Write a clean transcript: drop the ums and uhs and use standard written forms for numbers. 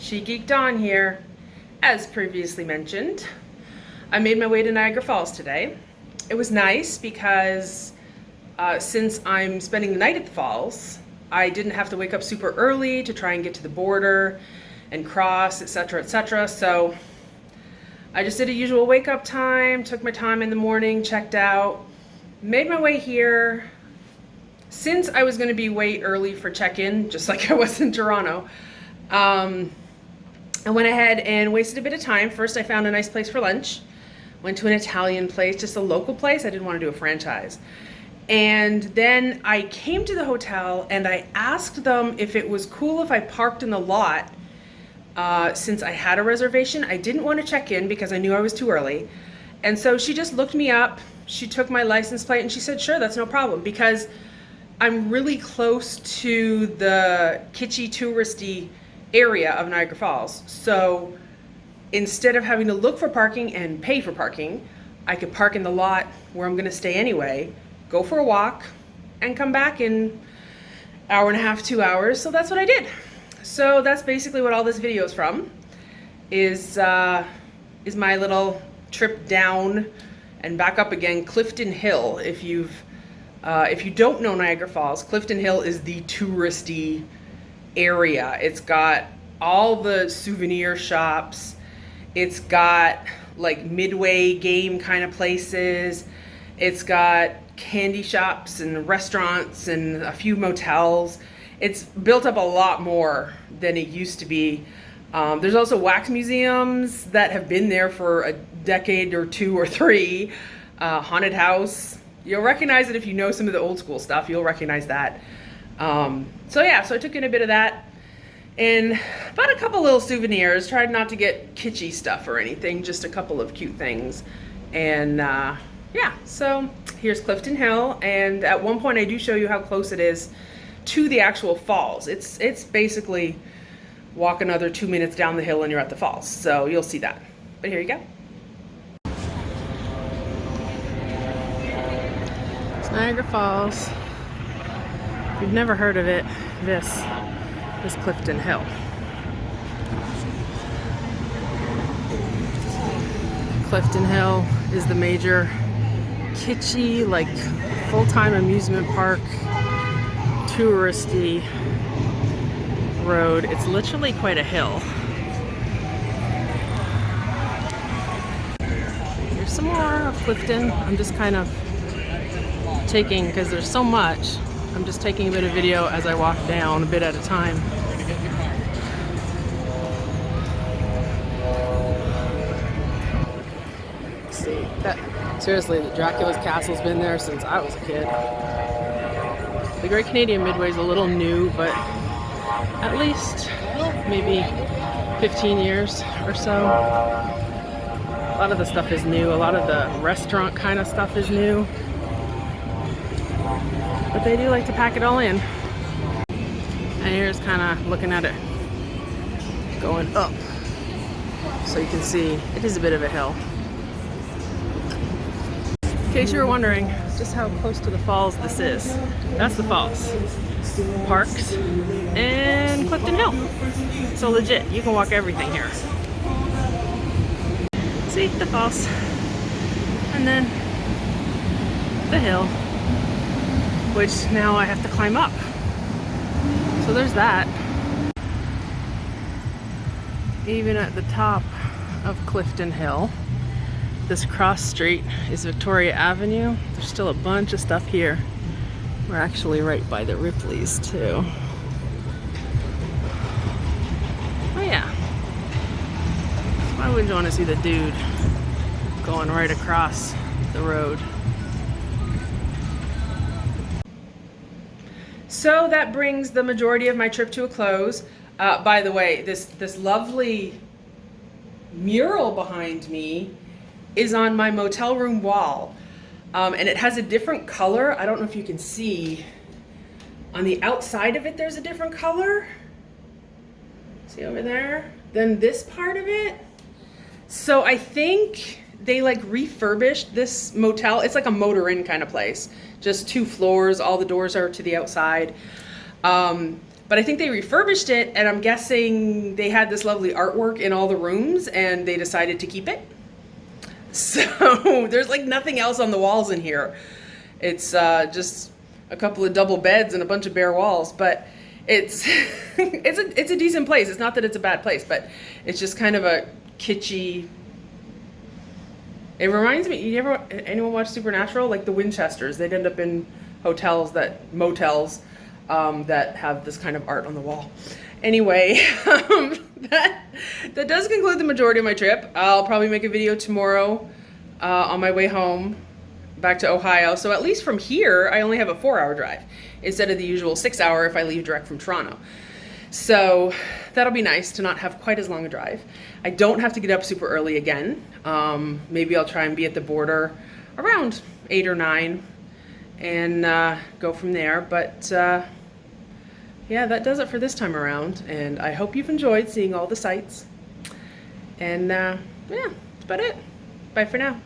She Geeked On here. As previously mentioned, I made my way to Niagara Falls today. It was nice because since I'm spending the night at the falls, I didn't have to wake up super early to try and get to the border and cross, etc., etc. So I just did a usual wake up time, took my time in the morning, checked out, made my way here. Since I was going to be way early for check-in, just like I was in Toronto, I went ahead and wasted a bit of time. First, I found a nice place for lunch. Went to an Italian place, just a local place. I didn't want to do a franchise. And then I came to the hotel and I asked them if it was cool if I parked in the lot since I had a reservation. I didn't want to check in because I knew I was too early. And so she just looked me up. She took my license plate and she said, sure, that's no problem, because I'm really close to the kitschy touristy area of Niagara Falls. So instead of having to look for parking and pay for parking, I could park in the lot where I'm going to stay anyway, go for a walk, and come back in hour and a half, 2 hours. So that's what I did. So that's basically what all this video is from, is my little trip down and back up again. Clifton Hill, if you don't know Niagara Falls, Clifton Hill is the touristy area. It's got all the souvenir shops. It's got like midway game kind of places. It's got candy shops and restaurants and a few motels. It's built up a lot more than it used to be. There's also wax museums that have been there for a decade or two or three. Haunted house. You'll recognize it if you know some of the old school stuff. You'll recognize that. So I took in a bit of that and bought a couple little souvenirs. Tried not to get kitschy stuff or anything, just a couple of cute things. And so here's Clifton Hill. And at one point I do show you how close it is to the actual falls. It's basically walk another 2 minutes down the hill and you're at the falls. So you'll see that. But here you go. It's Niagara Falls. If you've never heard of it, this is Clifton Hill. Clifton Hill is the major kitschy, like full-time amusement park, touristy road. It's literally quite a hill. Here's some more of Clifton. I'm just kind of taking, because there's so much, I'm just taking a bit of video as I walk down a bit at a time. See that? Seriously, the Dracula's Castle's been there since I was a kid. The Great Canadian Midway is a little new, but at least maybe 15 years or so. A lot of the stuff is new. A lot of the restaurant kind of stuff is new. But they do like to pack it all in. And here's kind of looking at it going up. So you can see it is a bit of a hill. In case you were wondering just how close to the falls this is, that's the falls. Parks and Clifton Hill. So legit, you can walk everything here. See, the falls. And then the hill, which now I have to climb up. So there's that. Even at the top of Clifton Hill, this cross street is Victoria Avenue. There's still a bunch of stuff here. We're actually right by the Ripley's too. Oh yeah. So why wouldn't you want to see the dude going right across the road? So that brings the majority of my trip to a close. By the way, this lovely mural behind me is on my motel room wall. And it has a different color. I don't know if you can see. On the outside of it, there's a different color. See over there? Then this part of it. So I think they like refurbished this motel. It's like a motor inn kind of place. Just 2 floors. All the doors are to the outside. But I think they refurbished it, and I'm guessing they had this lovely artwork in all the rooms, and they decided to keep it. So there's like nothing else on the walls in here. It's just a couple of double beds and a bunch of bare walls, but it's it's a decent place. It's not that it's a bad place, but it's just kind of a kitschy. It reminds me. Anyone watch Supernatural? Like the Winchesters, they'd end up in motels that have this kind of art on the wall. Anyway, that does conclude the majority of my trip. I'll probably make a video tomorrow on my way home back to Ohio. So at least from here, I only have a 4-hour drive instead of the usual 6-hour if I leave direct from Toronto. So that'll be nice to not have quite as long a drive. I don't have to get up super early again. Maybe I'll try and be at the border around 8 or 9 and go from there. But yeah, that does it for this time around, and I hope you've enjoyed seeing all the sights. And yeah, that's about it. Bye for now.